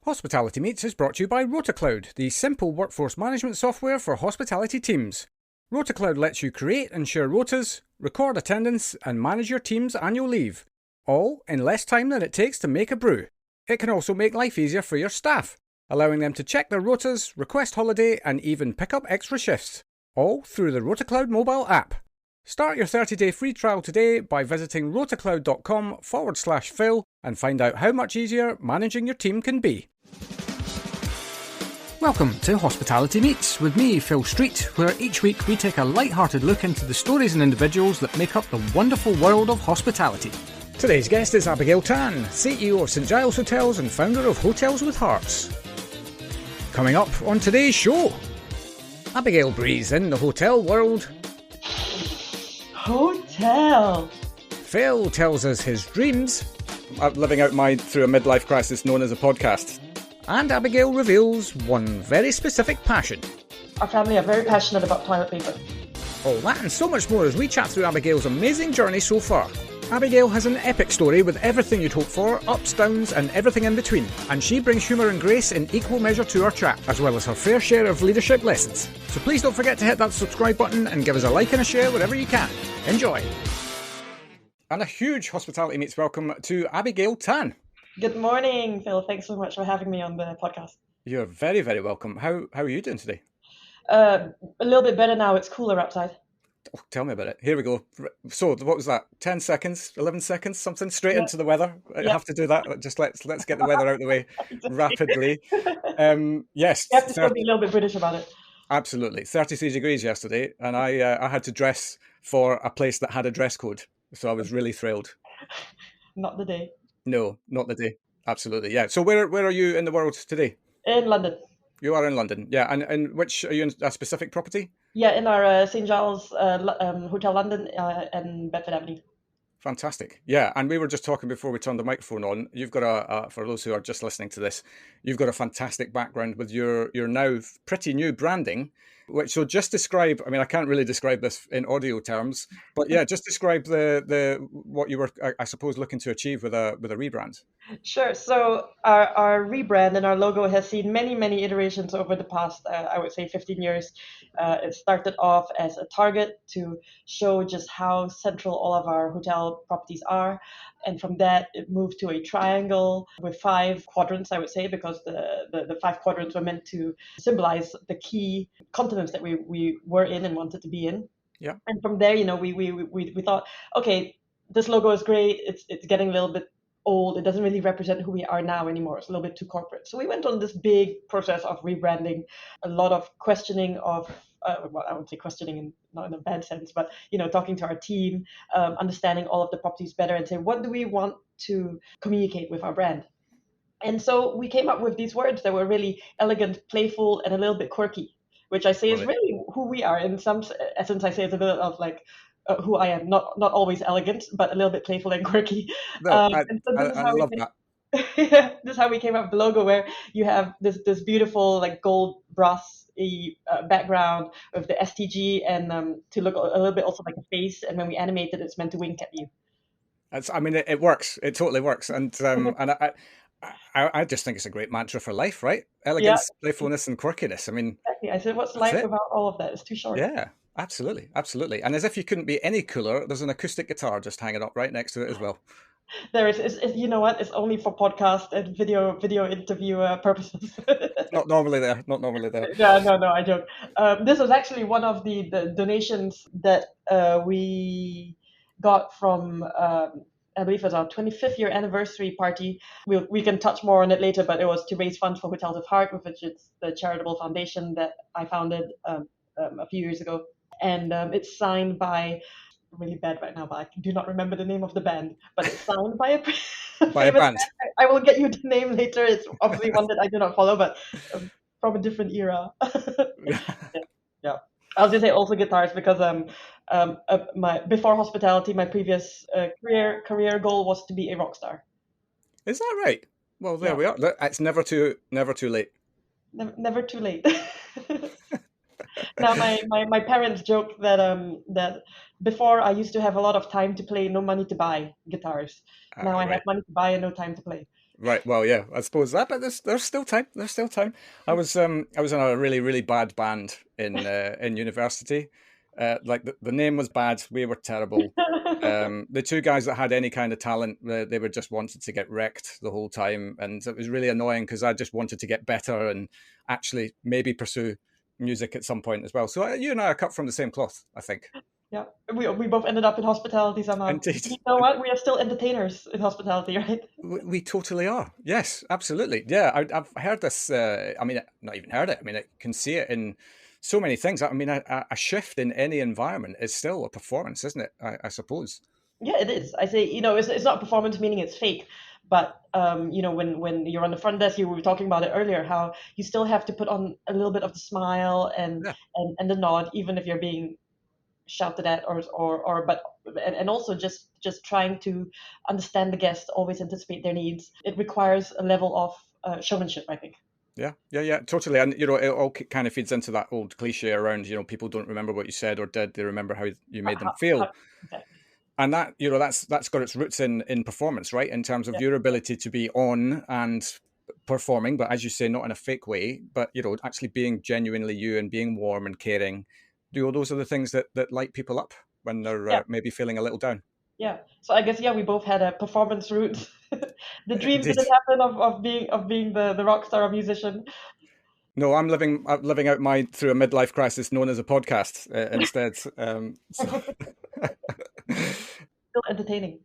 Hospitality Meets is brought to you by RotaCloud, the simple workforce management software for hospitality teams. RotaCloud lets you create and share rotas, record attendance, and manage your team's annual leave, all in less time than it takes to make a brew. It can also make life easier for your staff, allowing them to check their rotas, request holiday, and even pick up extra shifts, all through the RotaCloud mobile app. Start your 30-day free trial today by visiting rotacloud.com/Phil and find out how much easier managing your team can be. Welcome to Hospitality Meets with me, Phil Street, where each week we take a light-hearted look into the stories and individuals that make up the wonderful world of hospitality. Today's guest is Abigail Tan, CEO of St Giles Hotels and founder of Hotels with Hearts. Coming up on today's show, Abigail breathes in the hotel world. Hotel. Phil tells us his dreams. I'm living out mine through a midlife crisis known as a podcast. And Abigail reveals one very specific passion. Our family are very passionate about toilet paper. All that and so much more as we chat through Abigail's amazing journey so far. Abigail has an epic story with everything you'd hope for, ups, downs and everything in between. And she brings humour and grace in equal measure to our chat, as well as her fair share of leadership lessons. So please don't forget to hit that subscribe button and give us a like and a share wherever you can. Enjoy! And a huge Hospitality Meets welcome to Abigail Tan. Good morning, Phil. Thanks so much for having me on the podcast. You're very, very welcome. How are you doing today? A little bit better now. It's cooler outside. Oh, tell me about it. Here we go. So what was that? 10 seconds, 11 seconds, something straight into the weather. I have to do that. Just let's get the weather out of the way rapidly. Yes. You have to still be a little bit British about it. Absolutely. 33 degrees yesterday, and I had to dress for a place that had a dress code. So I was really thrilled. Not the day. No, not the day. Absolutely. Yeah. So where are you in the world today? In London. You are in London. Yeah. And which, are you in a specific property? Yeah, in our St Giles Hotel London and Bedford Avenue. Fantastic. Yeah. And we were just talking before we turned the microphone on. You've got for those who are just listening to this, you've got a fantastic background with your now pretty new branding. So just describe, I mean, I can't really describe this in audio terms, but yeah, just describe the what you were, I suppose, looking to achieve with a rebrand. Sure. So our rebrand and our logo has seen many iterations over the past, I would say, 15 years. It started off as a target to show just how central all of our hotel properties are. And from that, it moved to a triangle with 5 quadrants, I would say, because the 5 quadrants were meant to symbolize the key continents that we were in and wanted to be in. Yeah. And from there, we thought, okay, this logo is great. It's getting a little bit old. It doesn't really represent who we are now anymore. It's a little bit too corporate. So we went on this big process of rebranding, a lot of questioning of, well, I would say questioning, not in a bad sense, but, talking to our team, understanding all of the properties better and saying, what do we want to communicate with our brand? And so we came up with these words that were really elegant, playful, and a little bit quirky, which I say is really who we are. In some essence, I say it's a bit of like, who I am, not always elegant, but a little bit playful and quirky. No, I love that. This is how we came up with the logo, where you have this beautiful like gold brass background with the STG and to look a little bit also like a face. And when we animate it, it's meant to wink at you. It works. It totally works. And I just think it's a great mantra for life, right? Elegance, playfulness, and quirkiness. I mean, exactly. I said, what's life without all of that? It's too short. Yeah. Absolutely. And as if you couldn't be any cooler, there's an acoustic guitar just hanging up right next to it as well. There is. You know what? It's only for podcast and video interview purposes. Not normally there. Yeah, no, I joke. This was actually one of the donations that we got from, I believe it was our 25th year anniversary party. We can touch more on it later, but it was to raise funds for Hotels of Heart, which is the charitable foundation that I founded a few years ago. And it's signed by, really bad right now, but I do not remember the name of the band, but it's signed by a band. I will get you the name later. It's obviously one that I do not follow, but from a different era. Yeah. I was going to say also guitars because my before hospitality, my previous career goal was to be a rock star. Is that right? Well, there we are. It's never too late. Never too late. Now, my parents joke that before I used to have a lot of time to play, no money to buy guitars. Now I have money to buy and no time to play. Right. Well, yeah, I suppose that, but there's still time. There's still time. I was in a really really bad band in university. Like the name was bad. We were terrible. The two guys that had any kind of talent, they were just wanted to get wrecked the whole time, and it was really annoying because I just wanted to get better and actually maybe pursue music at some point as well. So you and I are cut from the same cloth, I think. Yeah, we both ended up in hospitality somehow. Indeed. You know what? We are still entertainers in hospitality, right? We totally are. Yes, absolutely. Yeah, I've heard this. I mean, not even heard it. I mean, I can see it in so many things. I mean, a shift in any environment is still a performance, isn't it? I suppose. Yeah, it is. I say, it's not performance meaning it's fake, but when you're on the front desk, you were talking about it earlier, how you still have to put on a little bit of the smile and Yeah, and the nod, even if you're being shouted at or but and also just trying to understand the guest, always anticipate their needs. It requires a level of showmanship, I think. yeah, totally. And it all kind of feeds into that old cliche around, people don't remember what you said or did; they remember how you made them feel. Exactly. And that that's got its roots in performance, right? In terms of Yeah, your ability to be on and performing, but as you say, not in a fake way, but actually being genuinely you and being warm and caring. Those are the things that light people up when they're yeah, maybe feeling a little down. yeah. So I guess, yeah, we both had a performance route. The dream Indeed. didn't happen of being the rock star, a musician. No, I'm living out mine through a midlife crisis known as a podcast instead. So Still entertaining.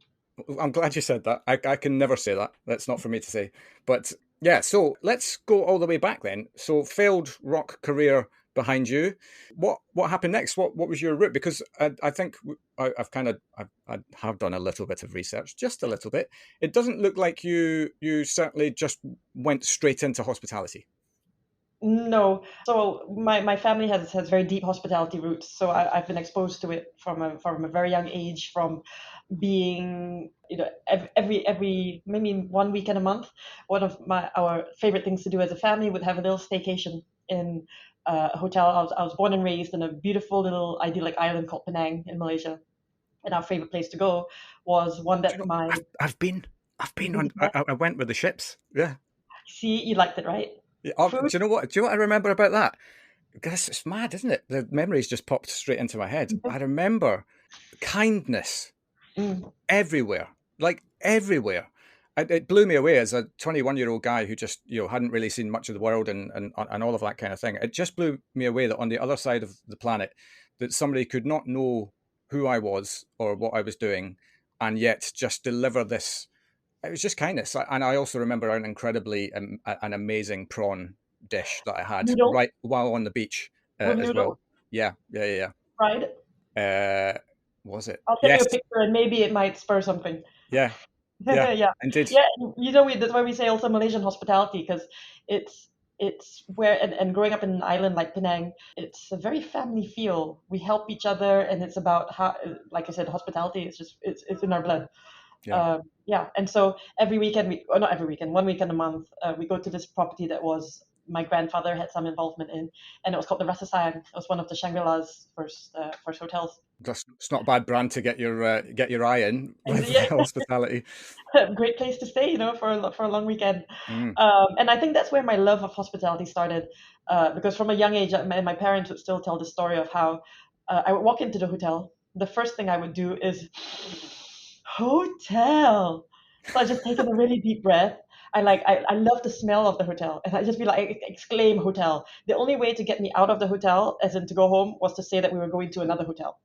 I'm glad you said that. I can never say that. That's not for me to say. But yeah, so let's go all the way back then. So failed rock career behind you. What happened next? What was your route? Because I think I have done a little bit of research, just a little bit. It doesn't look like you certainly just went straight into hospitality. No. So my family has very deep hospitality roots. So I've been exposed to it from a very young age, from being, every maybe 1 weekend a month. One of our favorite things to do as a family would have a little staycation in a hotel. I was born and raised in a beautiful little idyllic island called Penang in Malaysia. And our favorite place to go was one Do you that know? my I've you've been been on. to Penang? I went with the ships. Yeah. See, you liked it, right? Yeah. Oh, do Food. you know what? Do you know what I remember about that? Because it's mad, isn't it? The memories just popped straight into my head. I remember kindness Mm. everywhere, like everywhere. It blew me away as a 21-year-old guy who just hadn't really seen much of the world and all of that kind of thing. It just blew me away that on the other side of the planet, that somebody could not know who I was or what I was doing, and yet just deliver this. It was just kindness. And I also remember an incredibly an amazing prawn dish that I had Noodles right while on the beach with as noodles, well. Yeah. right? Uh, was it? I'll send you Yes. a picture and maybe it might spur something. Yeah. Yeah. Yeah, Indeed. yeah. That's why we say also Malaysian hospitality, because it's it's where and growing up in an island like Penang, it's a very family feel. We help each other, and it's about how, like I said, hospitality is just it's in our blood. Yeah. Yeah, and so every weekend, or not every weekend, 1 weekend a month, we go to this property that was my grandfather had some involvement in, and it was called the Rasa Sayang. It was one of the Shangri-La's first hotels. That's it's not a bad brand to get your eye in And with yeah, hospitality. great place to stay, for a long weekend. Mm. And I think that's where my love of hospitality started, because from a young age, my parents would still tell the story of how I would walk into the hotel. The first thing I would do is hotel. So I just taken a really deep breath. I love the smell of the hotel, and I just be like, exclaim hotel. The only way to get me out of the hotel, as in to go home, was to say that we were going to another hotel.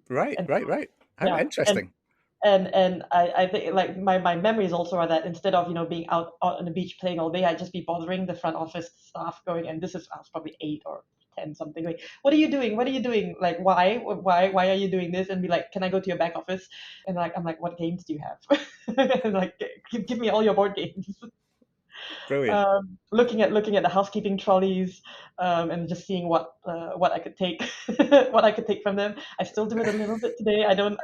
Right, And right, right. How yeah, and interesting. and I think, like, my memories also are that instead of being out on the beach playing all day, I'd just be bothering the front office staff, going, and this is I was probably 8 or 10 something, like, what are you doing, like, why are you doing this, and be like, can I go to your back office, and like I'm like, what games do you have? And like, give me all your board games. Brilliant. Looking at the housekeeping trolleys, and just seeing what I could take, what I could take from them. I still do it a little bit today. I don't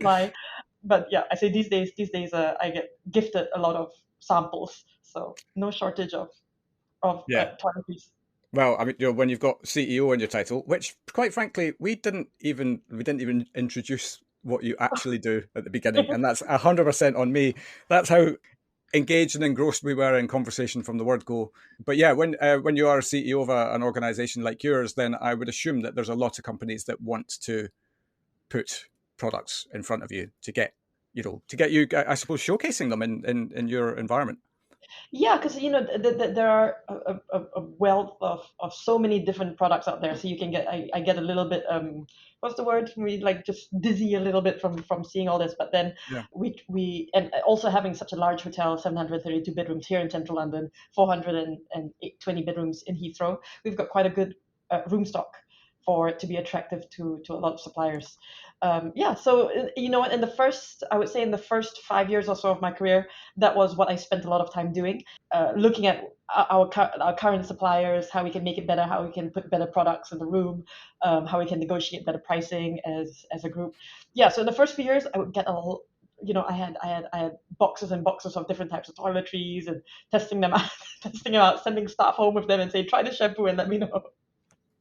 lie, but yeah, I say these days, I get gifted a lot of samples, so no shortage of Yeah. toiletries. Well, I mean, when you've got CEO in your title, which quite frankly, we didn't even introduce what you actually do at the beginning, and that's 100% on me. That's how. engaged and engrossed we were in conversation from the word go. But yeah, when you are a CEO of an organization like yours, then I would assume that there's a lot of companies that want to put products in front of you to get you, I suppose, showcasing them in your environment. Yeah, because there are a wealth of so many different products out there. So you can get I get a little bit what's the word? We like just dizzy a little bit from seeing all this. But then Yeah. we and also having such a large hotel, 732 bedrooms here in central London, 420 bedrooms in Heathrow. We've got quite a good room stock for it to be attractive to a lot of suppliers. Yeah, so in the first, I would say in the first 5 years or so of my career, that was what I spent a lot of time doing, looking at our current suppliers, how we can make it better, how we can put better products in the room, how we can negotiate better pricing as a group. Yeah, so in the first few years, I would get I had boxes and boxes of different types of toiletries and testing them out, testing them out, sending staff home with them and say, try the shampoo and let me know.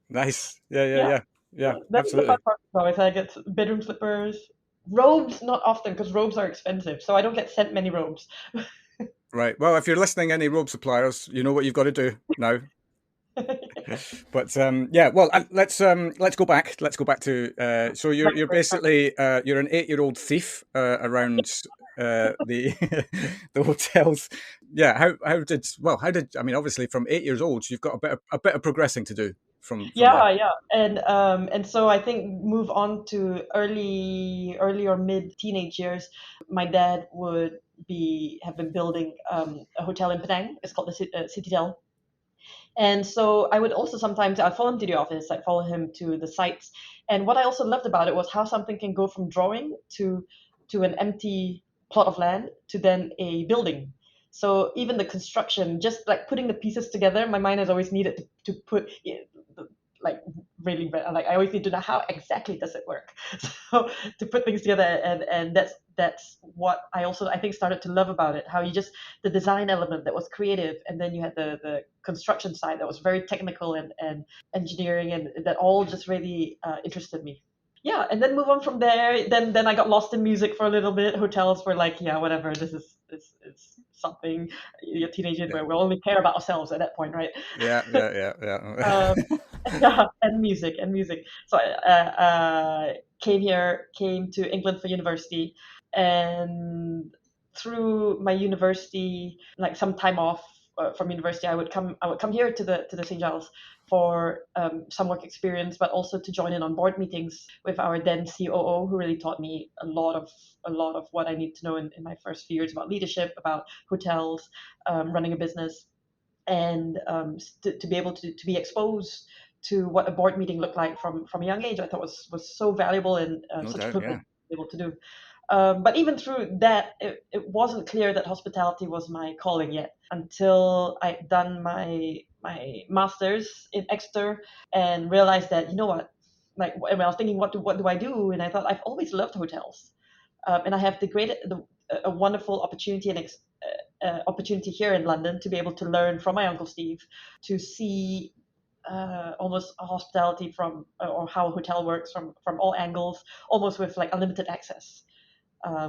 Nice. Yeah, yeah, Yeah, yeah, yeah. that's the fun Absolutely. part. Always, I get bedroom slippers, robes, not often because robes are expensive, so I don't get sent many robes. Right. Well, if you're listening, any robe suppliers, you know what you've got to do now. But yeah, well, let's go back. Let's go back to so you're basically you're an 8-year-old thief around the the hotels. Yeah. How did I mean? Obviously, from 8 years old, you've got a bit of progressing to do from there. Yeah, yeah, and so I think move on to early or mid teenage years. My dad would be have been building a hotel in Penang. It's called the Citadel. And so I would also sometimes I'd follow him to the office, I'd follow him to the sites. And what I also loved about it was how something can go from drawing to an empty plot of land to then a building. So even the construction, just like putting the pieces together, my mind has always needed to put like really like I always need to know how exactly does it work. So to put things together, and that's what I think started to love about it. How you just the design element that was creative, and then you had the construction side that was very technical and engineering, and that all just really interested me. Yeah, and then move on from there. Then I got lost in music for a little bit. Hotels were like, yeah, whatever. This is something you're a teenager Yeah. where we only care about ourselves at that point, right? Yeah. Yeah. Yeah. um, yeah, and music. So I came to England for university, and through my university, like some time off from university, I would come here to the St. Giles for some work experience, but also to join in on board meetings with our then COO, who really taught me a lot of what I need to know in my first few years about leadership, about hotels, running a business, and to be able to be exposed to what a board meeting looked like from a young age, I thought was so valuable and No such a doubt. privilege Yeah. to be able to do. But even through that, it wasn't clear that hospitality was my calling yet until I'd done my master's in Exeter and realized that, you know what, like when I was thinking what do I do, and I thought I've always loved hotels, and I have a wonderful opportunity and opportunity here in London to be able to learn from my uncle Steve, to see almost a hospitality from or how a hotel works from all angles, almost with like unlimited access,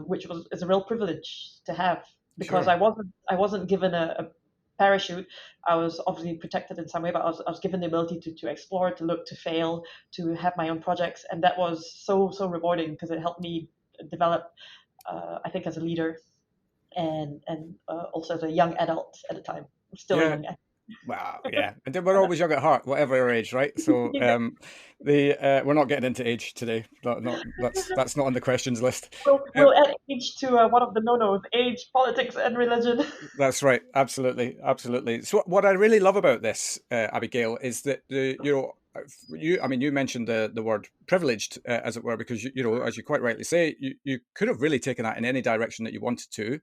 which is a real privilege to have because Sure. I wasn't given a parachute. I was obviously protected in some way, but I was given the ability to explore, to look, to fail, to have my own projects, and that was so rewarding because it helped me develop, I think, as a leader and also as a young adult at the time. I'm still a Yeah. young adult. Well, yeah, and then we're always young at heart, whatever our age, right? So the we're not getting into age today. Not that's not on the questions list. We'll add age to one of the no-nos: age, politics, and religion. That's right. Absolutely, absolutely. So what I really love about this, Abigail, is that I mean, you mentioned the word privileged, as it were, because as you quite rightly say, you could have really taken that in any direction that you wanted to,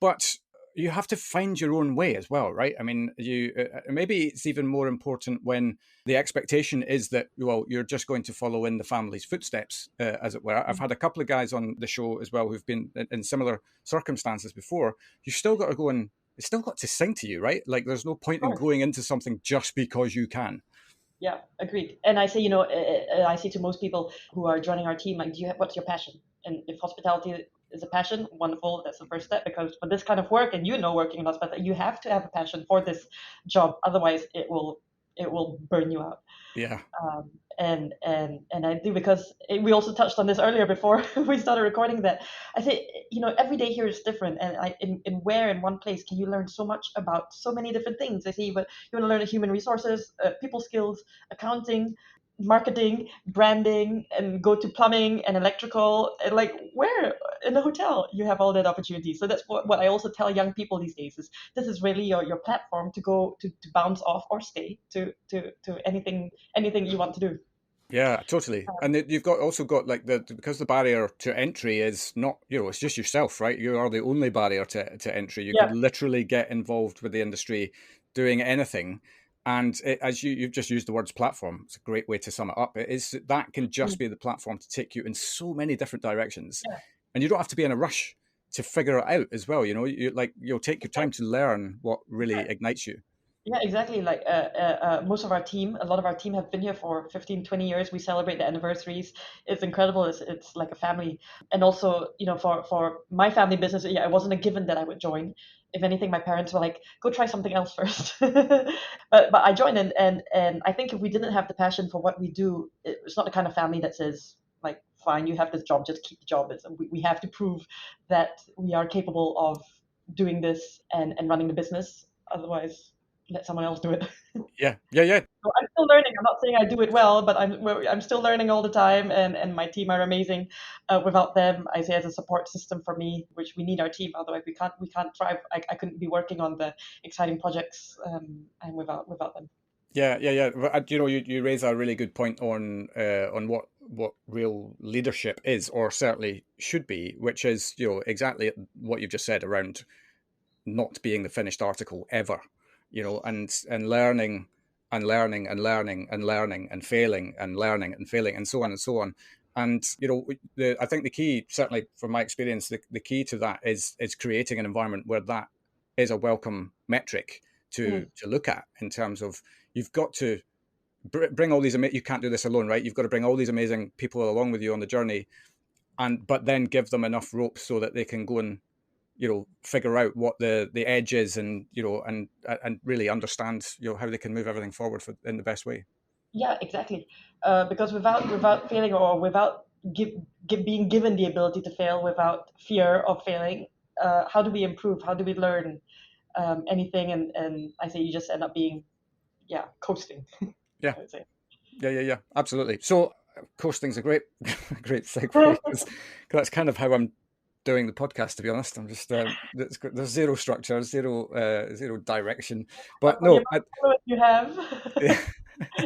but you have to find your own way as well, right? I mean, maybe it's even more important when the expectation is that, well, you're just going to follow in the family's footsteps, as it were. I've had a couple of guys on the show as well who've been in similar circumstances before. You still got to go and it's still got to sing to you, right? Like, there's no point in Of course. going into something just because you can. Yeah, agreed. And I say, I say to most people who are joining our team, like, what's your passion? And if hospitality is a passion, wonderful. That's the first step, because for this kind of work, and working in hospitality, you have to have a passion for this job. Otherwise, it will burn you out. Yeah. um, and I do, because we also touched on this earlier before we started recording, that I think every day here is different, and in one place can you learn so much about so many different things. I see, but you want to learn human resources, people skills, accounting, marketing, branding, and go to plumbing and electrical, and like where in a hotel you have all that opportunity. So that's what I also tell young people these days is this is really your platform to go to bounce off or stay to anything you want to do. Yeah, totally. And you've got also got like because the barrier to entry is not, it's just yourself, right? You are the only barrier to entry. You could Yeah. literally get involved with the industry doing anything. And as you've just used the words platform, it's a great way to sum it up. It is that can just Mm. be the platform to take you in so many different directions. Yeah. And you don't have to be in a rush to figure it out as well. You'll take your time to learn what really ignites you. Yeah, exactly. Like most of our team, a lot of our team have been here for 15, 20 years. We celebrate the anniversaries. It's incredible. It's like a family. And also, for my family business, yeah, it wasn't a given that I would join. If anything, my parents were like, go try something else first. But I joined, and I think if we didn't have the passion for what we do, it's not the kind of family that says, like, fine, you have this job, just keep the job. We have to prove that we are capable of doing this and running the business. Otherwise, let someone else do it. Yeah, yeah, yeah. So I'm still learning. I'm not saying I do it well, but I'm still learning all the time, and my team are amazing. Without them, I say as a support system for me, which we need our team. Otherwise, we can't thrive. I couldn't be working on the exciting projects, and without them. Yeah, yeah, yeah. But, you raise a really good point on what real leadership is, or certainly should be, which is exactly what you've just said around not being the finished article ever, and learning and learning and learning and learning and failing and learning and failing and so on and so on. And I think the key, certainly from my experience, the key to that is creating an environment where that is a welcome metric Mhm. to look at, in terms of you've got to bring all these you can't do this alone, right? You've got to bring all these amazing people along with you on the journey, but then give them enough rope so that they can go and figure out what the edge is, and and really understand how they can move everything forward in the best way. Yeah, exactly. Because without failing, or without being given the ability to fail, without fear of failing, how do we improve? How do we learn anything? And I say you just end up being, yeah, coasting. Yeah, I would say. yeah, yeah, yeah, absolutely. So coasting's a great great segue, because that's kind of how I'm doing the podcast, to be honest. I'm just there's zero structure, zero direction, But but for your no influence you have, yeah.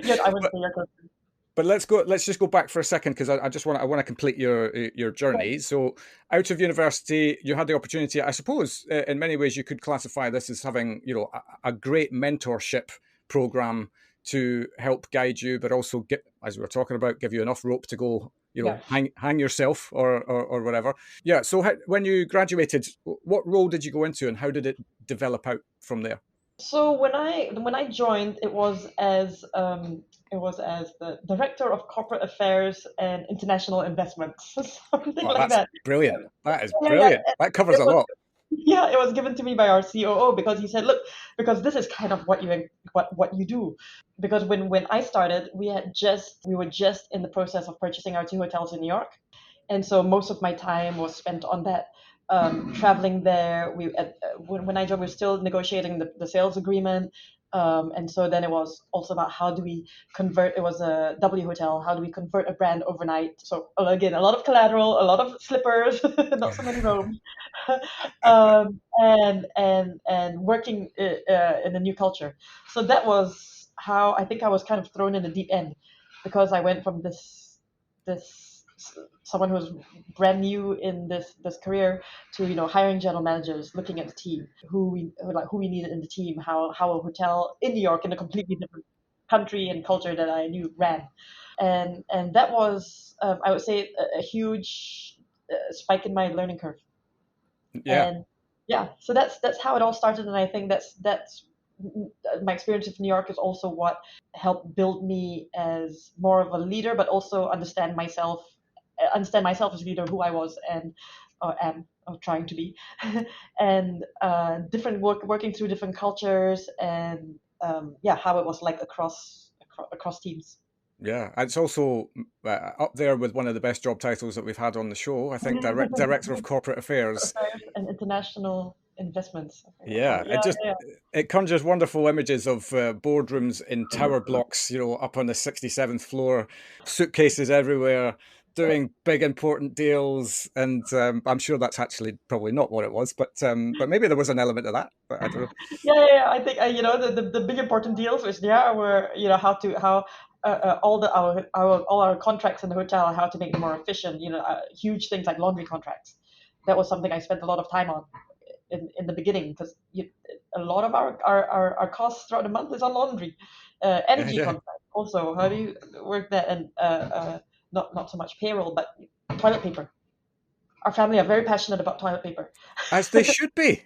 yeah, I wouldn't but say you're coasting. But let's just go back for a second, because I want to complete your journey. So out of university, you had the opportunity. I suppose in many ways you could classify this as having a great mentorship program to help guide you, but also as we were talking about, give you enough rope to go Yeah. hang yourself, or whatever. Yeah. So when you graduated, what role did you go into, and how did it develop out from there? So when I joined, it was as the director of corporate affairs and international investments, something Oh, like that's that. brilliant. That is Yeah, yeah. brilliant. That covers It a was lot. Yeah, it was given to me by our COO, because he said, look, because this is kind of what you do. Because when I started, we were just in the process of purchasing our two hotels in New York, and so most of my time was spent on that, traveling there. When I joined, we were still negotiating the sales agreement, and so then it was also about how do we convert. It was a W hotel. How do we convert a brand overnight? So again, a lot of collateral, a lot of slippers, not so many rooms, and working in the new culture. So that was how I think I was kind of thrown in the deep end, because I went from this someone who was brand new in this career to hiring general managers, looking at the team, who we needed in the team, how a hotel in New York, in a completely different country and culture that I knew ran, and that was, I would say, a huge spike in my learning curve. Yeah. And yeah, so that's how it all started, and I think that's my experience with New York is also what helped build me as more of a leader, but also understand myself as a leader, who I was, and or am, or trying to be, and different working through different cultures, and yeah, how it was like across teams. Yeah, it's also up there with one of the best job titles that we've had on the show. I think Director of Corporate Affairs. Affairs and international investments, I think they call Yeah, it. Yeah, yeah, it conjures wonderful images of boardrooms in tower blocks, up on the 67th floor, suitcases everywhere, doing big important deals, and I'm sure that's actually probably not what it was, but maybe there was an element of that. But I don't know. yeah. I think the big important deals was were how all our contracts in the hotel, how to make them more efficient. Huge things like laundry contracts. That was something I spent a lot of time on in the beginning, because a lot of our costs throughout the month is on laundry, Yeah, energy yeah. contract. Also, how do you work that? And not so much payroll, but toilet paper. Our family are very passionate about toilet paper. As they should be.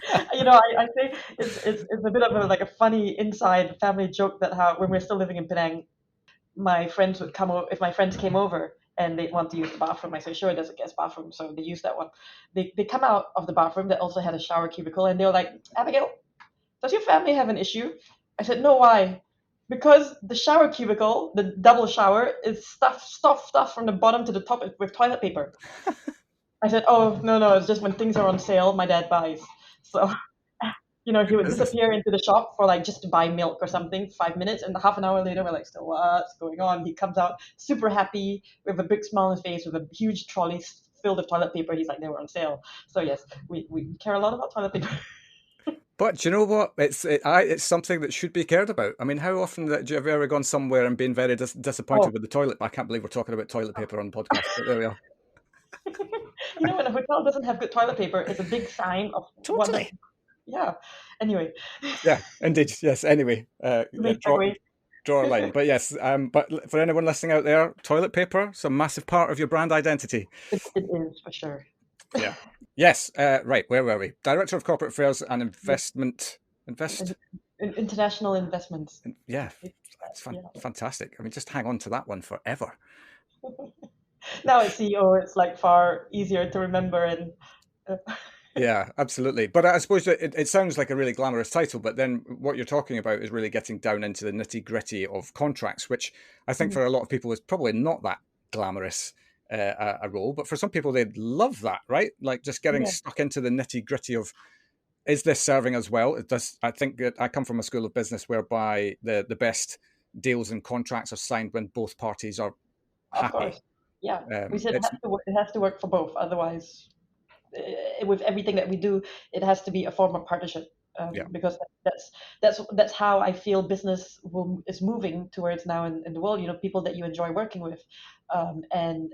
I think it's a bit of a funny inside family joke that how when we're still living in Penang, my friends would come over. If my friends came over and they want to use the bathroom, I say sure, there's a guest bathroom, so they use that one. They come out of the bathroom that also had a shower cubicle, and they were like, Abigail, does your family have an issue? I said, no, why? Because the shower cubicle, the double shower, is stuffed from the bottom to the top with toilet paper. I said, oh, no, it's just when things are on sale, my dad buys. So, he would Business. disappear into the shop for like just to buy milk or something, 5 minutes, and half an hour later, we're like, still, what's going on? He comes out super happy with a big smile on his face, with a huge trolley filled with toilet paper. He's like, they were on sale. So, yes, we care a lot about toilet paper. But do you know what? It's something that should be cared about. I mean, how often have you ever gone somewhere and been very Oh, disappointed with the toilet? I can't believe we're talking about toilet paper on the podcast, but there we are. when a hotel doesn't have good toilet paper, it's a big sign of what has, Totally. yeah. Anyway, Yeah, indeed. Yes. Anyway, yeah, big segue. draw a line. But yes, but for anyone listening out there, toilet paper, it's a massive part of your brand identity. It is for sure. Yeah. Yes. Right. Where were we? Director of Corporate Affairs and Yeah. Investment. Invest. International investments. Yeah. It's, That's yeah. fantastic. I mean, just hang on to that one forever. Now as CEO, it's like far easier to remember, and uh, Yeah, absolutely. But I suppose that it sounds like a really glamorous title, but then what you're talking about is really getting down into the nitty gritty of contracts, which I think for a lot of people is probably not that glamorous a role. But for some people, they'd love that, right? Like just getting yeah, stuck into the nitty gritty of, is this serving us well? It does. I think that I come from a school of business whereby the best deals and contracts are signed when both parties are of happy. course. Yeah, we said It's it has to work for both. Otherwise, with everything that we do, it has to be a form of partnership. Yeah, Because that's how I feel business is moving towards now in the world. People that you enjoy working with, and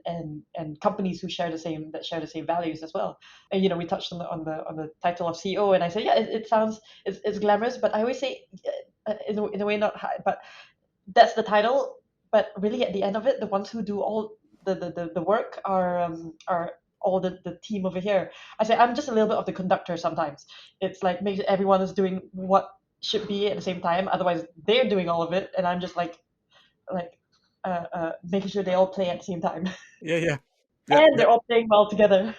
companies who share the same values as well. And we touched on the title of CEO, and I said, yeah, it sounds it's glamorous, but I always say, in a way, not high, but that's the title. But really, at the end of it, the ones who do all the work are all the team over here. I say I'm just a little bit of the conductor sometimes. It's like make everyone is doing what should be at the same time. Otherwise, they're doing all of it, and I'm just like making sure they all play at the same time, yeah, yeah, yeah. and they're all playing well together.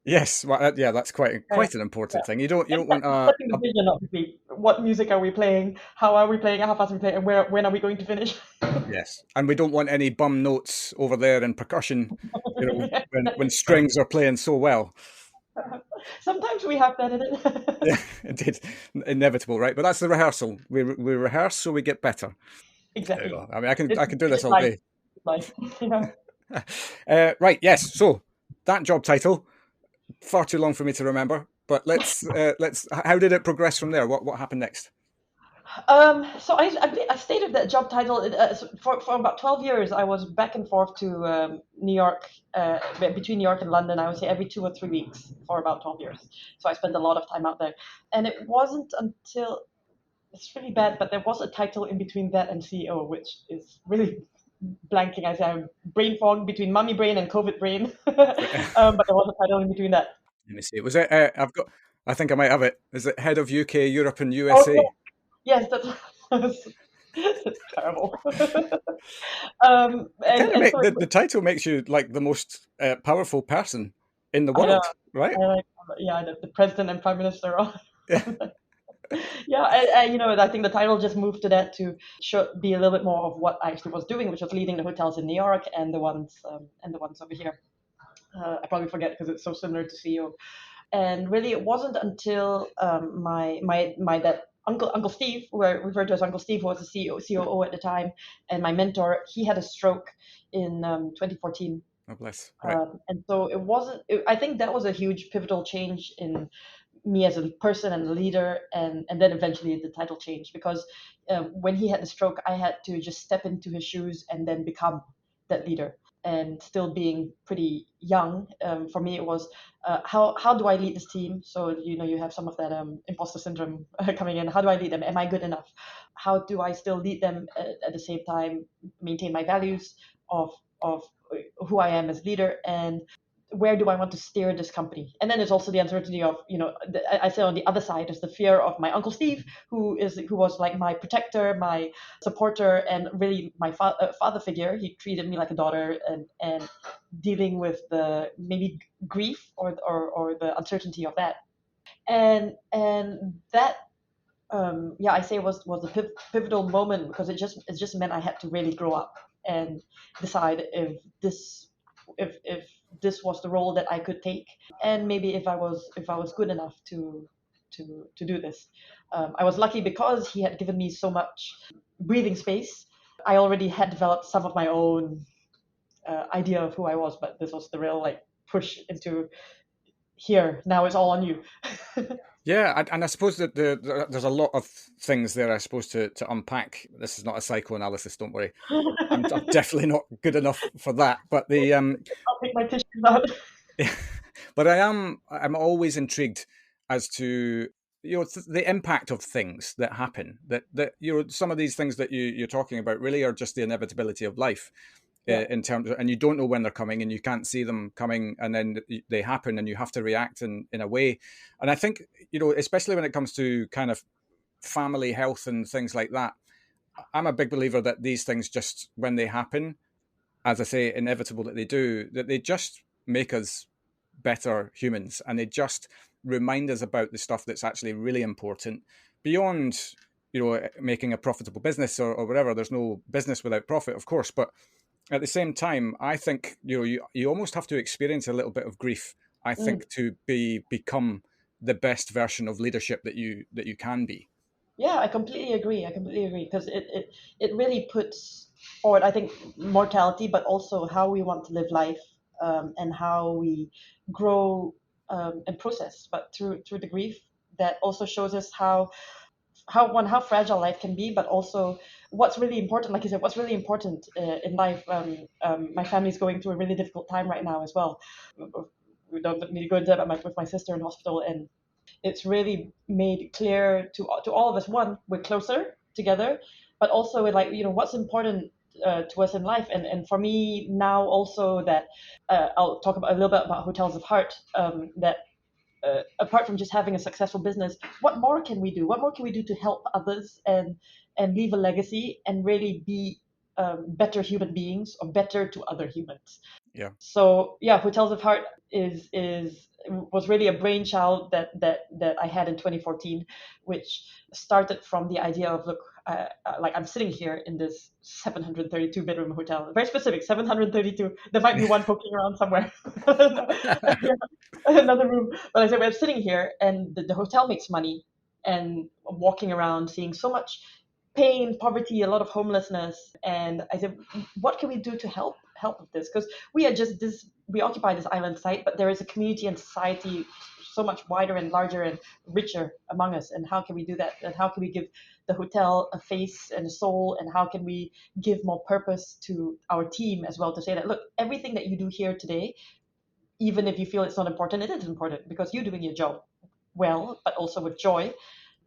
Yes, well, yeah, that's Right. quite an Yeah. important thing. You And don't want setting the vision, obviously. What music are we playing? How are we playing? How fast are we playing? And when are we going to finish? yes, and we don't want any bum notes over there in percussion. When strings are playing so well. Sometimes we have that in it. Yeah, indeed, inevitable, right? But that's the rehearsal. We rehearse so we get better. There you Exactly. go. I mean, I can do It's this all life. day. It's life. Yeah. Right, yes. So that job title, far too long for me to remember. But let's. How did it progress from there? What happened next? So I stated that job title for about 12 years. I was back and forth to New York, between New York and London. I would say every 2 or 3 weeks for about 12 years. So I spent a lot of time out there. And it wasn't until it's really bad, but there was a title in between that and CEO, which is really blanking. I say I'm brain fog between mummy brain and COVID brain. But there was a title in between that. Let me see. Was it? I've got. I think I might have it. Is it head of UK, Europe, and Oh USA? yeah, yes, that's It's terrible. It kind of And make so the title makes you like the most powerful person in the I know, world, right? yeah, the president and prime minister. Yeah. Yeah, I think the title just moved to that to be a little bit more of what I actually was doing, which was leading the hotels in New York and the ones over here. I probably forget because it's so similar to CEO. And really, it wasn't until my that Uncle Steve, who I referred to as Uncle Steve, who was the COO at the time, and my mentor, he had a stroke in 2014. Oh, bless. Right. And so it wasn't. I think that was a huge pivotal change in me as a person and a leader, and then eventually the title changed because when he had the stroke, I had to just step into his shoes and then become that leader. And still being pretty young, for me it was how do I lead this team? So you have some of that imposter syndrome coming in. How do I lead them? Am I good enough? How do I still lead them at the same time maintain my values of who I am as leader, and where do I want to steer this company? And then there's also the uncertainty of, I say on the other side is the fear of my Uncle Steve, who was like my protector, my supporter, and really my father figure. He treated me like a daughter, and dealing with the maybe grief or the uncertainty of that. And that I say was a pivotal moment because it just meant I had to really grow up and decide if this was the role that I could take, and maybe if I was good enough to do this. I was lucky because he had given me so much breathing space. I already had developed some of my own idea of who I was, but this was the real like push into here. Now it's all on you. Yeah, and I suppose that there's a lot of things there. I suppose to unpack. This is not a psychoanalysis. Don't worry. I'm definitely not good enough for that. But I'll take my tissues out. but I'm always intrigued as to the impact of things that happen. That some of these things that you're talking about really are just the inevitability of life. Yeah. In terms of, and you don't know when they're coming and you can't see them coming, and then they happen and you have to react in a way. And I think, especially when it comes to kind of family health and things like that, I'm a big believer that these things just, when they happen, as I say, inevitable that they do, that they just make us better humans, and they just remind us about the stuff that's actually really important beyond, making a profitable business or whatever. There's no business without profit, of course, but at the same time, I think you almost have to experience a little bit of grief, I Mm. think, to become the best version of leadership that you can be. Yeah, I completely agree. I completely agree because it really puts forward, I think, mortality, but also how we want to live life, and how we grow, and process. But through the grief, that also shows us how fragile life can be, but also what's really important. Like you said, what's really important in life. My family's going through a really difficult time right now as well. We don't need to go into that, but with my sister in hospital, and it's really made clear to all of us. One, we're closer together, but also with like what's important to us in life. And for me now also that I'll talk about a little bit about Hotels of Heart. That apart from just having a successful business, what more can we do? What more can we do to help others and leave a legacy and really be better human beings or better to other humans? Yeah. So yeah, Hotels of Heart is was really a brainchild that I had in 2014, which started from the idea of look, like I'm sitting here in this 732 bedroom hotel, very specific 732. There might be one poking around somewhere, another room. But I said we're sitting here, and the hotel makes money, and I'm walking around seeing so much pain, poverty, a lot of homelessness. And I said, what can we do to help with this? Because we are just this, we occupy this island site, but there is a community and society so much wider and larger and richer among us. And how can we do that? And how can we give the hotel a face and a soul? And how can we give more purpose to our team as well, to say that, look, everything that you do here today, even if you feel it's not important, it is important because you're doing your job well, but also with joy,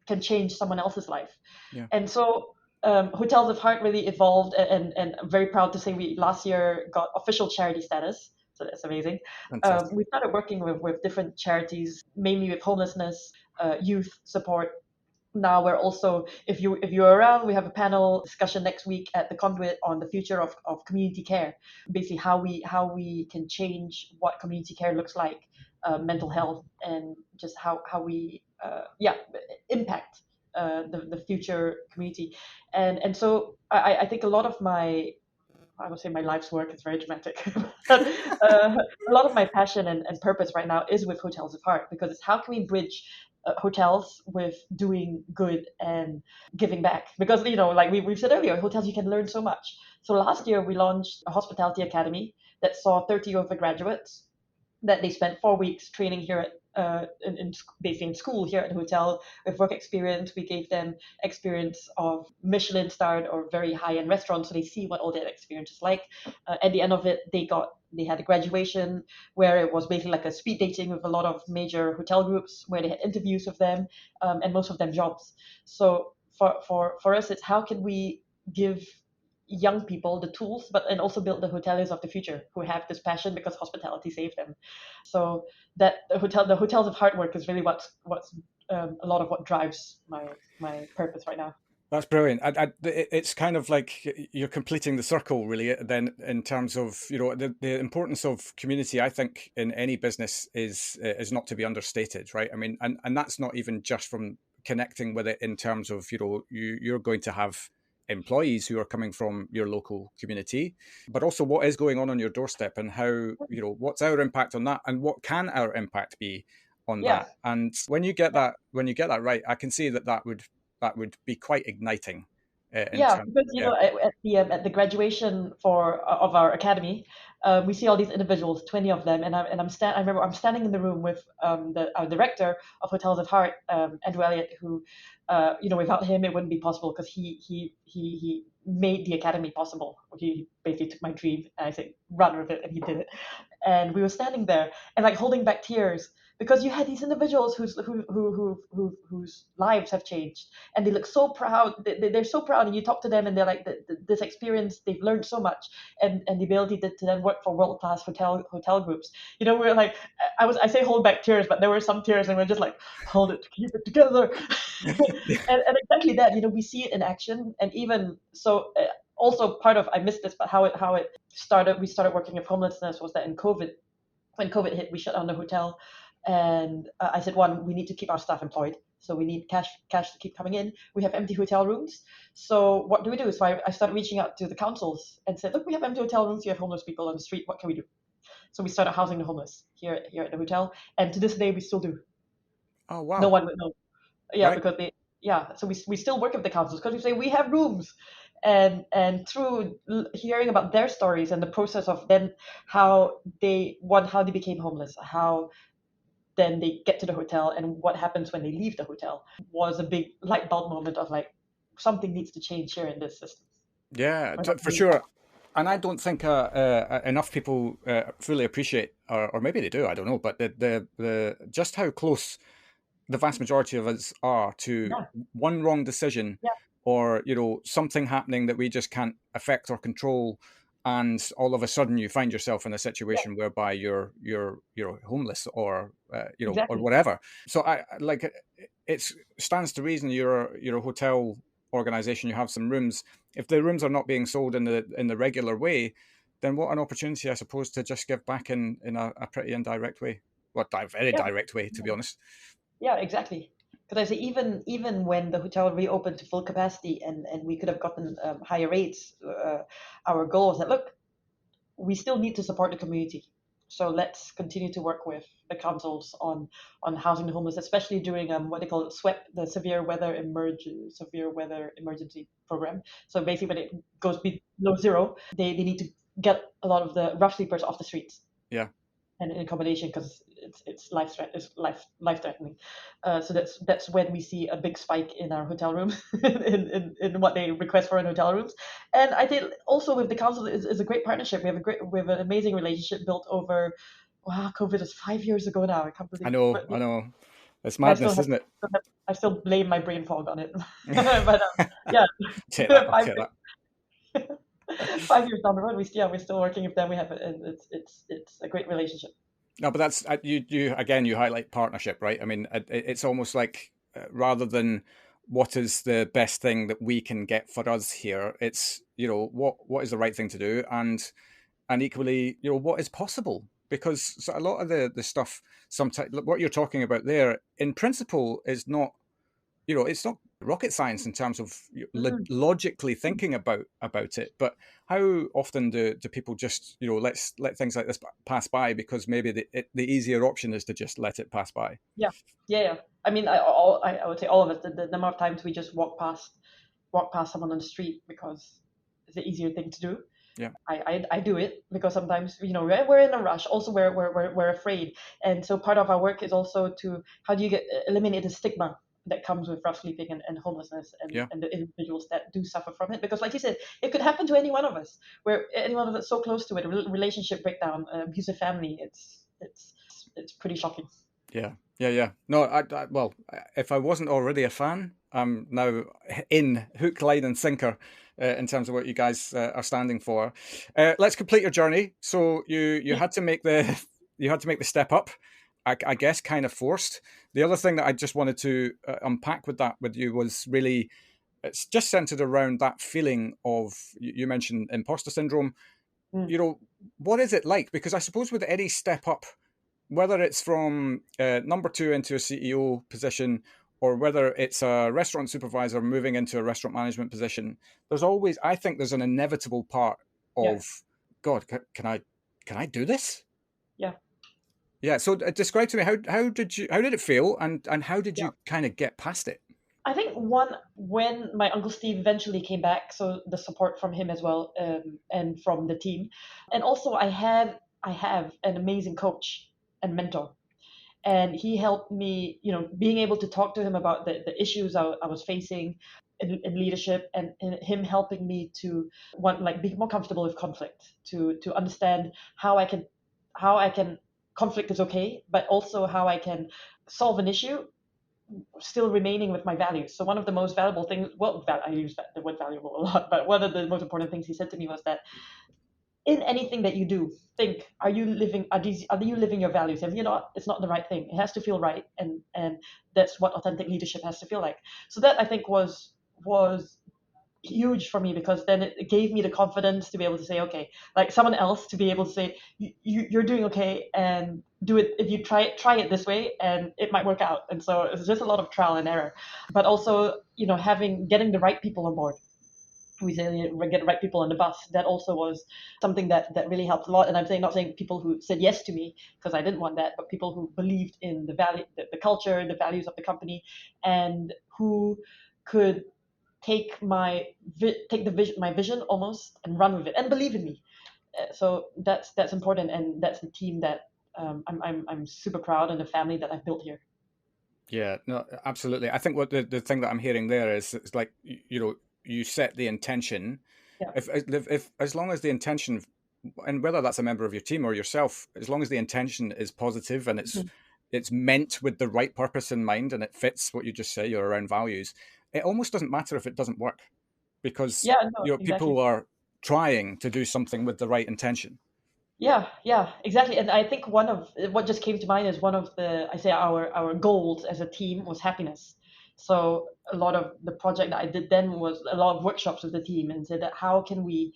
can change someone else's life. Yeah. And so Hotels of Heart really evolved, and I'm very proud to say we last year got official charity status. So that's amazing. Fantastic. We started working with different charities, mainly with homelessness, youth support, Now we're also, if you're around, we have a panel discussion next week at the Conduit on the future of community care, basically how we can change what community care looks like, mental health, and just how we impact the future community. And so I think a lot of my, I would say my life's work is very dramatic. But, a lot of my passion and purpose right now is with Hotels of Heart, because it's how can we bridge hotels with doing good and giving back. Because, like we've said earlier, hotels, you can learn so much. So last year we launched a hospitality academy that saw 30 of the graduates that they spent 4 weeks training here at basically in school here at the hotel with work experience. We gave them experience of Michelin starred or very high end restaurants, so they see what all that experience is like. At the end of it, they had a graduation where it was basically like a speed dating with a lot of major hotel groups where they had interviews with them, and most of them jobs. So for us, it's how can we give young people the tools, but and also build the hoteliers of the future who have this passion because hospitality saved them. So that the hotels of hard work is really what's a lot of what drives my purpose right now. That's brilliant. It's kind of like you're completing the circle, really. Then, in terms of the importance of community, I think in any business is not to be understated, right? I mean, and that's not even just from connecting with it in terms of you're going to have employees who are coming from your local community, but also what is going on your doorstep and how what's our impact on that, and what can our impact be on Yeah. that. And when you get that right, I can see that would be quite igniting. In Yeah, terms, because yeah, at the graduation for of our academy, we see all these individuals, 20 of them, and I remember I'm standing in the room with our director of Hotels of Heart, Andrew Elliott, who, without him it wouldn't be possible, because he made the academy possible. He basically took my dream and I said run with it, and he did it. And we were standing there and like holding back tears, because you had these individuals whose lives have changed, and they look so proud. They're so proud, and you talk to them, and they're like, this experience, they've learned so much, and the ability to then work for world class hotel groups. We're like, I say hold back tears, but there were some tears, and we're just like, hold it, keep it together, and exactly that. We see it in action, and even so. Also, part of I missed this, but how it started. We started working with homelessness was that in COVID, when COVID hit, we shut down the hotel, and I said, one, we need to keep our staff employed, so we need cash to keep coming in. We have empty hotel rooms, so what do we do? So I started reaching out to the councils and said, look, we have empty hotel rooms. You have homeless people on the street. What can we do? So we started housing the homeless here at the hotel, and to this day we still do. oh No wow, one would know. Yeah, right, because so we still work with the councils because we say we have rooms, and through hearing about their stories and the process of then how they became homeless, how then they get to the hotel, and what happens when they leave the hotel was a big light bulb moment of like, something needs to change here in this system. yeah, Or for something- sure. And I don't think enough people fully appreciate, or maybe they do, I don't know, but the just how close the vast majority of us are to Yeah, one wrong decision, yeah, or something happening that we just can't affect or control, and all of a sudden you find yourself in a yeah, situation whereby you're homeless, or or exactly. whatever. So I like it stands to reason you're a hotel organization, you have some rooms. If the rooms are not being sold in the regular way, then what an opportunity, I suppose, to just give back in a pretty indirect way. Well, very Yeah, direct way, to be honest. yeah, exactly. Because I say, even when the hotel reopened to full capacity, and we could have gotten higher rates, our goal was that, look, we still need to support the community. So let's continue to work with the councils on housing the homeless, especially during what they call SWEP, the severe weather emergency program. So basically, when it goes below zero, they need to get a lot of the rough sleepers off the streets Yeah. and in accommodation, because life threatening. So that's when we see a big spike in our hotel rooms, in what they request for in hotel rooms. And I think also with the council is a great partnership. We have an amazing relationship built over. Wow, COVID is 5 years ago now. I can't I believe, know, but I know. It's I still madness, have, isn't it? I still blame my brain fog on it. But yeah, Take that. I'll five take that. 5 years down the road, we're still working with them. We have and it's a great relationship. No, but that's you again. You highlight partnership, right? I mean, it's almost like rather than what is the best thing that we can get for us here. It's, what is the right thing to do, and equally, what is possible. Because so a lot of the stuff, sometimes what you're talking about there, in principle, is not, it's not rocket science in terms of Mhm. logically thinking about it. But how often do people just, let things like this pass by because maybe the easier option is to just let it pass by? Yeah, yeah, yeah. I mean, I would say all of us. The number of times we just walk past someone on the street because it's the easier thing to do. Yeah. I do it because sometimes we're in a rush. Also, we're afraid, and so part of our work is also to how do you eliminate the stigma that comes with rough sleeping and homelessness Yeah. and the individuals that do suffer from it. Because, like you said, it could happen to any one of us. Where any one of us so close to it, a relationship breakdown, abusive family. It's pretty shocking. Yeah, yeah, yeah. No, well, if I wasn't already a fan, I'm now in hook, line, and sinker in terms of what you guys are standing for. Let's complete your journey. So you had to make the you had to make the step up. I guess kind of forced. The other thing that I just wanted to unpack with you was really it's just centered around that feeling of you mentioned imposter syndrome. Mm. What is it like? Because I suppose with any step up, whether it's from number two into a CEO position or whether it's a restaurant supervisor moving into a restaurant management position, there's always, I think there's an inevitable part Yeah, of, God, can I do this? yeah, Yeah. So describe to me, how did it feel, and how did yeah. you kind of get past it? I think when my uncle Steve eventually came back, so the support from him as well, and from the team, and also I have an amazing coach and mentor, and he helped me, being able to talk to him about the issues I was facing in leadership, and him helping me to be more comfortable with conflict, to understand how I can conflict is okay, but also how I can solve an issue still remaining with my values. So one of the most valuable things, well, I use the word valuable a lot, but one of the most important things he said to me was that in anything that you do, think: are you living your values? If you're not, it's not the right thing. It has to feel right, and that's what authentic leadership has to feel like. So that I think was huge for me, because then it gave me the confidence to be able to say, okay, like someone else to be able to say, you're doing okay, and do it. If you try it this way, and it might work out. And so it's just a lot of trial and error, but also getting the right people on board. We say get the right people on the bus. That also was something that really helped a lot. And I'm saying, not saying people who said yes to me because I didn't want that, but people who believed in the value, the culture, the values of the company, and who could take the vision, my vision almost, and run with it and believe in me. So that's important, and that's the team that I'm super proud, and the family that I've built here. Yeah, no, absolutely. I think what the thing that I'm hearing there is it's like you set the intention. Yeah. If as long as the intention, and whether that's a member of your team or yourself, as long as the intention is positive and Mhm. it's meant with the right purpose in mind and it fits what you just say, you're around values, it almost doesn't matter if it doesn't work because Yeah, no, exactly. people are trying to do something with the right intention. Yeah, yeah, exactly. And I think one of what just came to mind is one of the, I say, our goals as a team was happiness. So a lot of the project that I did then was a lot of workshops with the team, and said that how can we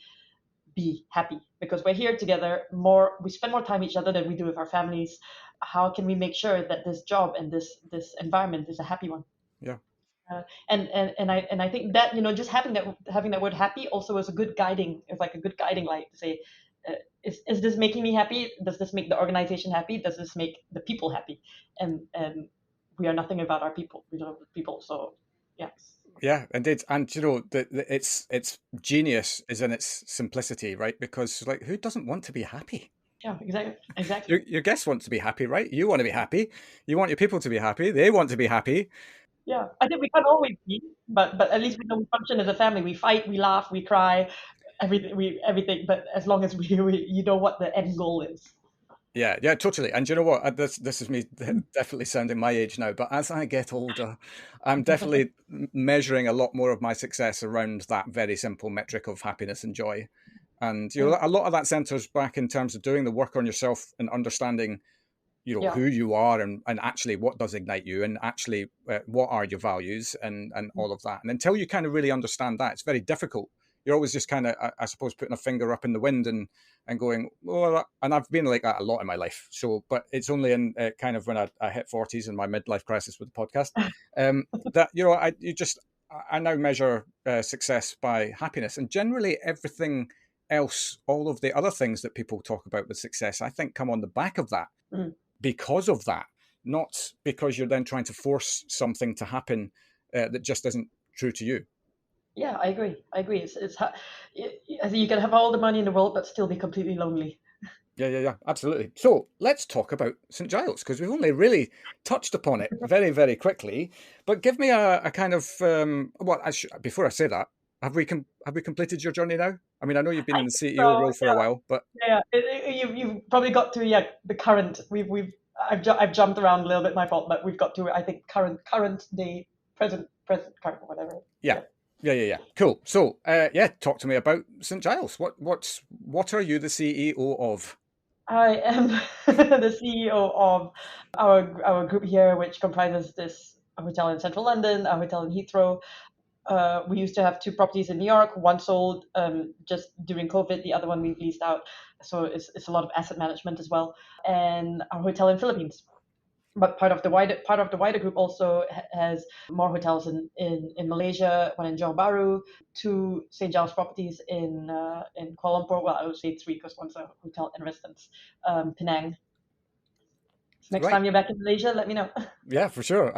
be happy, because we're here together more, we spend more time with each other than we do with our families. How can we make sure that this job and this environment is a happy one? Yeah. And I think that, just having that word happy also is a good guiding, it's like a good guiding light to say, is this making me happy? Does this make the organization happy? Does this make the people happy? And we are nothing about our people, people. So yeah. Yeah, indeed, and it's genius is in its simplicity, right? Because like, who doesn't want to be happy? Yeah, exactly, exactly. Your guests want to be happy, right? You want to be happy. You want your people to be happy. They want to be happy. Yeah, I think we can't always be, but at least we know we function as a family. We fight, we laugh, we cry, everything. But as long as we you know what the end goal is. Yeah, yeah, totally. And you know what? This is me definitely sounding my age now. But as I get older, I'm definitely measuring a lot more of my success around that very simple metric of happiness and joy. And Mm, a lot of that centers back in terms of doing the work on yourself and understanding Yeah. who you are and actually what does ignite you, and actually what are your values, and all of that. And until you kind of really understand that, it's very difficult. You're always just kind of, I suppose, putting a finger up in the wind and going, well, and I've been like that a lot in my life. So, but it's only in kind of when I hit 40s and my midlife crisis with the podcast, that, I now measure success by happiness, and generally everything else, all of the other things that people talk about with success, I think come on the back of that, because of that, not because you're then trying to force something to happen that just isn't true to you. Yeah, I agree. You can have all the money in the world, but still be completely lonely. Yeah, absolutely. So let's talk about St. Giles, because we've only really touched upon it very, very quickly. But give me a kind of before I say that, have we completed your journey now? I mean, I know you've been in the CEO So role for a while, but you've probably got to the current. I've jumped around a little bit, my fault, but we've got to, I think, current day, present current, whatever. Yeah. Cool. So talk to me about St. Giles. What are you the CEO of? I am the CEO of our group here, which comprises this hotel in central London, a hotel in Heathrow. We used to have 2 properties in New York. One sold just during COVID. The other one we've leased out. So it's a lot of asset management as well. And our hotel in Philippines. But part of the wider group also has more hotels in Malaysia, one in Johor Bahru, 2 St. Giles properties in Kuala Lumpur. Well, I would say 3 because one's a hotel in residence, Penang. So next Right. time you're back in Malaysia, let me know. Yeah, for sure.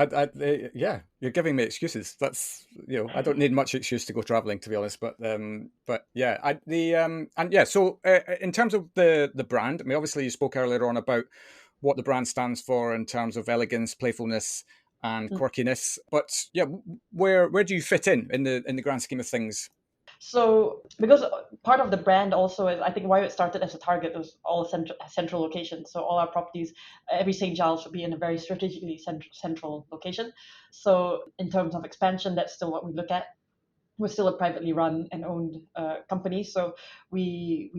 Yeah, you're giving me excuses. That's, I don't need much excuse to go traveling, to be honest. But yeah, and yeah. So in terms of the brand, I mean, obviously you spoke earlier on about what the brand stands for in terms of elegance, playfulness, and quirkiness. But yeah, where do you fit in the grand scheme of things? So, because part of the brand also is, I think, why it started as a Target was all central locations. So all our properties, every St. Giles should be in a very strategically central location. So in terms of expansion, that's still what we look at. We're still a privately run and owned company, so we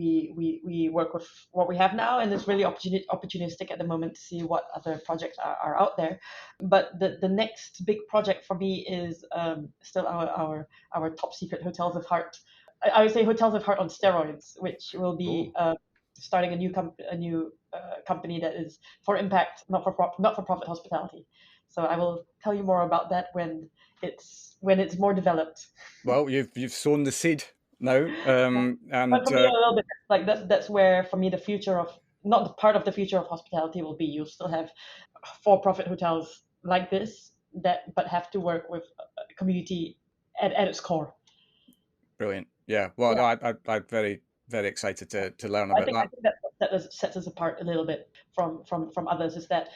work with what we have now, and it's really opportunistic at the moment to see what other projects are out there. But the next big project for me is still our top secret Hotels of Heart. I would say Hotels of Heart on steroids, which will be Oh, starting a new company that is for impact, not for profit hospitality. So I will tell you more about that when it's more developed. well, you've sown the seed now, But and for me, a little bit like that's where for me the future of not the part of the future of hospitality will be. You'll still have for-profit hotels like this that but have to work with community at its core. brilliant. Yeah. Well, Yeah, no, I'm very, very excited to learn I about think I that. think that sets us apart a little bit from others is that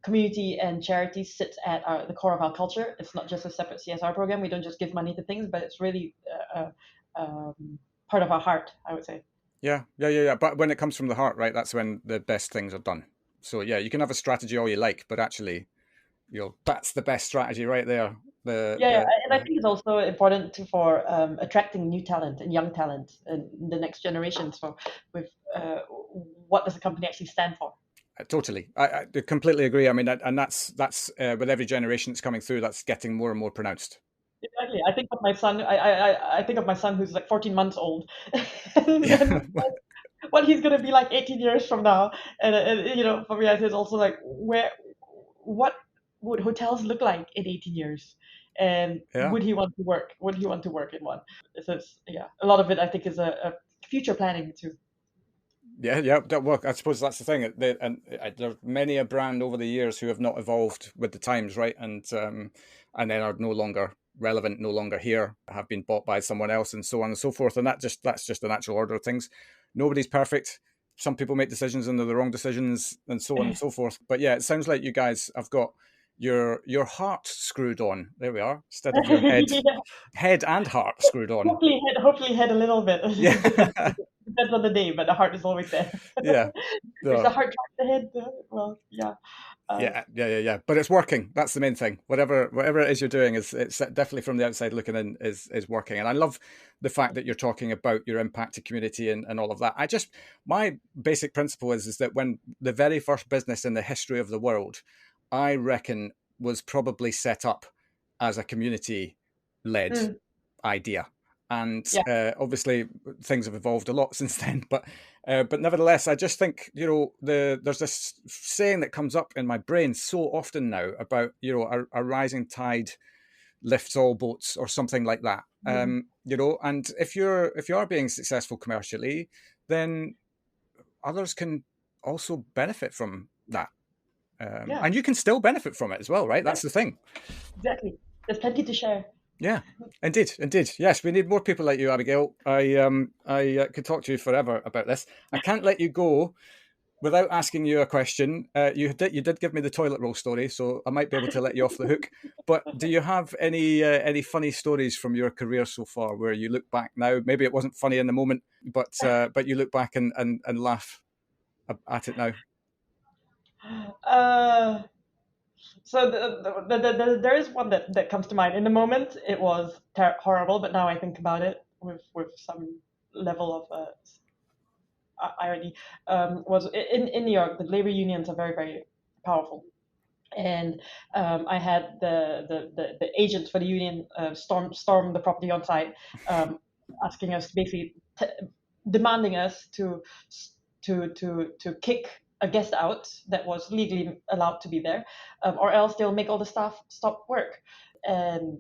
community and charity sits at the core of our culture. It's not just a separate CSR program. We don't just give money to things, but it's really part of our heart, I would say. Yeah. But when it comes from the heart, right, that's when the best things are done. So yeah, you can have a strategy all you like, but actually, that's the best strategy right there. Yeah, and I think it's also important for attracting new talent and young talent and the next generation. So, with what does the company actually stand for? Totally, I completely agree. I mean, and that's with every generation that's coming through, that's getting more and more pronounced. Exactly. I think of my son. I think of my son who's like 14 months old, and Yeah, then what he's gonna be like 18 years from now. And for me, it's also like what would hotels look like in 18 years? And yeah. would he want to work? Would he want to work in one? So yeah, a lot of it I think is a future planning too. Yeah. Well, I suppose that's the thing. There's many a brand over the years who have not evolved with the times, right? And then are no longer relevant, no longer here, have been bought by someone else, and so on and so forth. And that's just the natural order of things. Nobody's perfect. Some people make decisions and they're the wrong decisions, and so on and so forth. But yeah, it sounds like you guys have got your heart screwed on. There we are, instead of your Yeah. head and heart screwed on. Hopefully head a little bit. Yeah, Depends on the day, but the heart is always there. yeah. If the No. heart drives the head, well, yeah. Yeah. But it's working. That's the main thing. Whatever it is you're doing it's definitely from the outside looking in is working. And I love the fact that you're talking about your impact to community and all of that. My basic principle is that when the very first business in the history of the world, I reckon, was probably set up as a community led Mm, idea. And yeah. obviously things have evolved a lot since then, but nevertheless, I just think, there's this saying that comes up in my brain so often now about, a rising tide lifts all boats or something like that. Mm, And if you are being successful commercially, then others can also benefit from that. yeah. And you can still benefit from it as well, right? Yeah. That's the thing. Exactly. There's plenty to share. Yeah, indeed. Yes, we need more people like you, Abigail. I could talk to you forever about this. I can't let you go without asking you a question. You did give me the toilet roll story, so I might be able to let you off the hook. But do you have any funny stories from your career so far where you look back now? Maybe it wasn't funny in the moment, but you look back and laugh at it now. Uh, so there is one that comes to mind. In the moment, it was horrible, but now I think about it with some level of irony. Was in New York, the labor unions are very, very powerful. And I had the agent for the union storm the property on site, asking us, basically demanding us to kick a guest out that was legally allowed to be there, or else they'll make all the staff stop work. And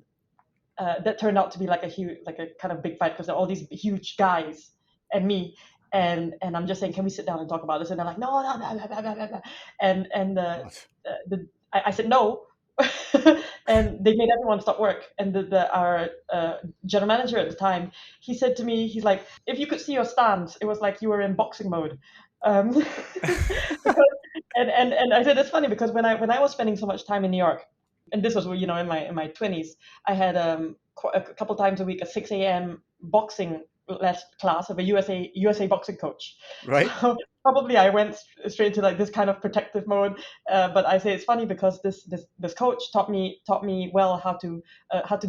that turned out to be like a kind of big fight, because there are all these huge guys and me, and I'm just saying, can we sit down and talk about this? And they're like, no, no, no, no, no, no, no. And God. I said no, and they made everyone stop work. And our general manager at the time, he said to me, he's like, if you could see your stance, it was like you were in boxing mode. Because, and I said, it's funny because when I was spending so much time in New York, and this was, in my 20s, I had a couple times a week a 6 a.m. boxing class of a USA boxing coach. Right? So probably I went straight into like this kind of protective mode. But I say it's funny because this coach taught me well how to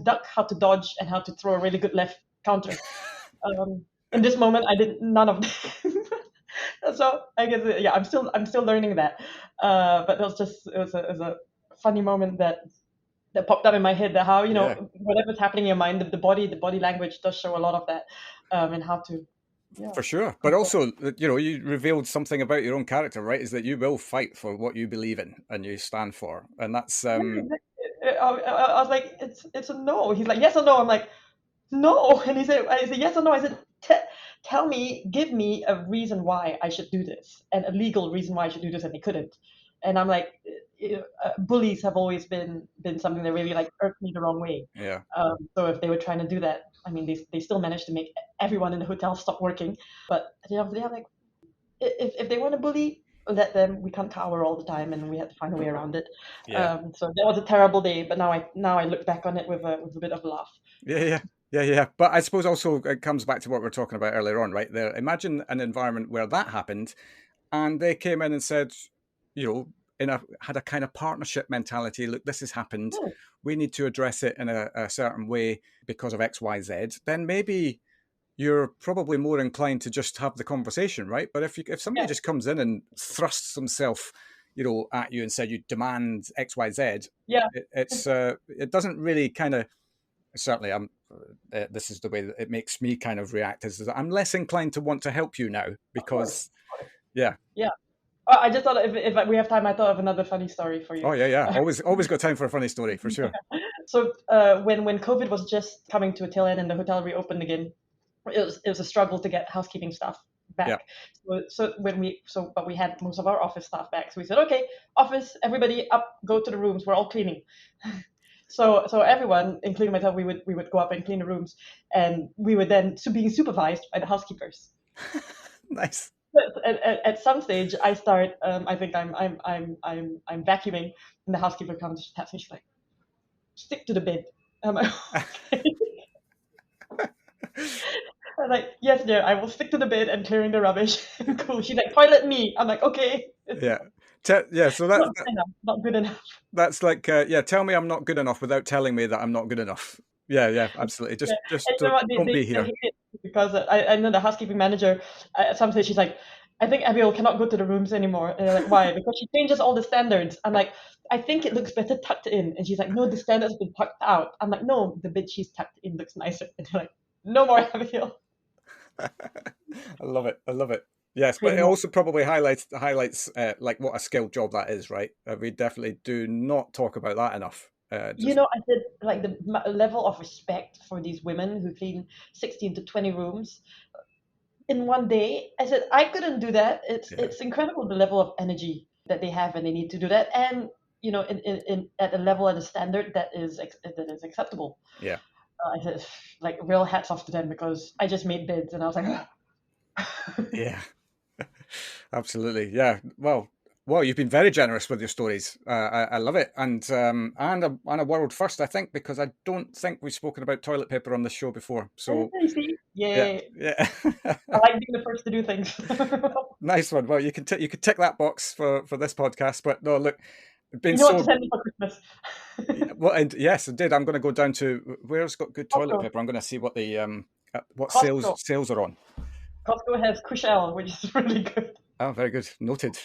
duck, how to dodge, and how to throw a really good left counter. In this moment, I did none of them. So I guess, yeah, I'm still learning that. But it was a funny moment that popped up in my head, that how, Yeah. whatever's happening in your mind, the body language does show a lot of that, and how to, yeah. For sure. But also, you revealed something about your own character, right? Is that you will fight for what you believe in and you stand for. And that's, Yeah, exactly. I was like, it's a no. He's like, yes or no. I'm like, no. And I said, yes or no. I said, tell me, give me a reason why I should do this, and a legal reason why I should do this. And he couldn't. And I'm like, bullies have always been something that really like irked me the wrong way. yeah, So if they were trying to do that, I mean, they still managed to make everyone in the hotel stop working. But at the end of the day, I'm like, if they want to bully, let them. We can't cower all the time, and we had to find a way around it. yeah, So that was a terrible day, but now I look back on it with a bit of a laugh. yeah. But I suppose also it comes back to what we were talking about earlier on, right? There, imagine an environment where that happened and they came in and said, you know, had a kind of partnership mentality. Look, this has happened. Hmm. We need to address it in a certain way because of X, Y, Z. Then maybe you're probably more inclined to just have the conversation, right? But if somebody Yeah, just comes in and thrusts himself, at you and said you demand X, Y, Z, yeah, it doesn't really kind of, certainly this is the way that it makes me kind of react, is that I'm less inclined to want to help you now of course. because yeah. Yeah. I just thought, if we have time, I thought of another funny story for you. Oh yeah. Always got time for a funny story for sure. So when COVID was just coming to a tail end and the hotel reopened again, it was a struggle to get housekeeping staff Yeah. back. But we had most of our office staff back. So we said, okay, office, everybody up, go to the rooms. We're all cleaning. So everyone, including myself, we would go up and clean the rooms, and we were then being supervised by the housekeepers. Nice. At some stage, I start. I think I'm vacuuming, and the housekeeper comes, taps me. She's like, "Stick to the bed." I'm like, okay. I'm like, "Yes, dear, I will stick to the bed and clearing the rubbish." Cool. She's like, "Toilet me." I'm like, "Okay." Yeah. Yeah, so that, Not good enough. Not good enough. that's like, tell me I'm not good enough without telling me that I'm not good enough. Yeah, absolutely. Yeah. Just And you know what? don't be They here. hate it because I know the housekeeping manager. At some stage, she's like, I think Abigail cannot go to the rooms anymore. And they're like, why? Because she changes all the standards. I'm like, I think it looks better tucked in. And she's like, no, the standards have been tucked out. I'm like, no, the bit she's tucked in looks nicer. And they're like, no more Abigail. I love it. I love it. Yes, but Crazy it mom. also probably highlights like what a skilled job that is, right? We definitely do not talk about that enough. You Just know, I did like the level of respect for these women who clean 16 to 20 rooms in one day. I said I couldn't do that. yeah, It's incredible the level of energy that they have and they need to do that, and you know, in at a level at a standard that is acceptable. yeah, I said like real hats off to them because I just made bids and I was like, yeah. Absolutely. Yeah. Well, you've been very generous with your stories. I love it, and a world first, I think, because I don't think we've spoken about toilet paper on this show before. So you see, yeah, yay! yeah. I like being the first to do things. Nice one. Well, you can tick that box for this podcast. But no, look, it's been You know what to so. send me for Christmas? Well, and yes, I did. I'm going to go down to where's got good toilet Costco. paper. I'm going to see what the what Costco. sales are on. Costco has Cushelle, which is really good. Oh, very good. Noted.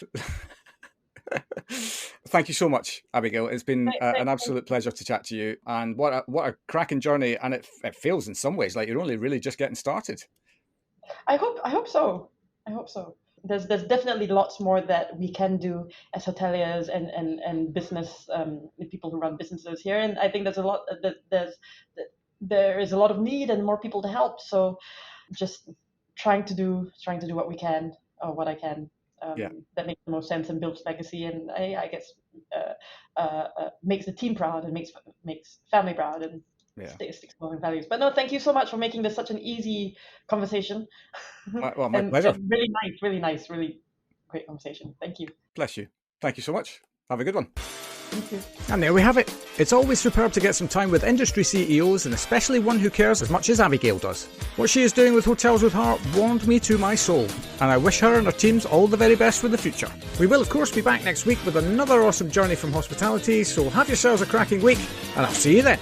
Thank you so much, Abigail. It's been an absolute pleasure to chat to you. And what a cracking journey. And it feels in some ways like you're only really just getting started. I hope so. I hope so. There's definitely lots more that we can do as hoteliers and business people who run businesses here. And I think there's a lot that there is a lot of need and more people to help. So just trying to do what we can or what I can Yeah. that makes the most sense and builds legacy and I guess makes the team proud and makes family proud and Yeah. sticks to our values. But no, thank you so much for making this such an easy conversation. Well, my and pleasure. really nice, really great conversation. Thank you. Bless you. Thank you so much. Have a good one. Thank you. And there we have it. It's always superb to get some time with industry CEOs, and especially one who cares as much as Abigail does. What she is doing with Hotels with Heart warmed me to my soul, and I wish her and her teams all the very best for the future. We will, of course, be back next week with another awesome journey from hospitality, so have yourselves a cracking week, and I'll see you then.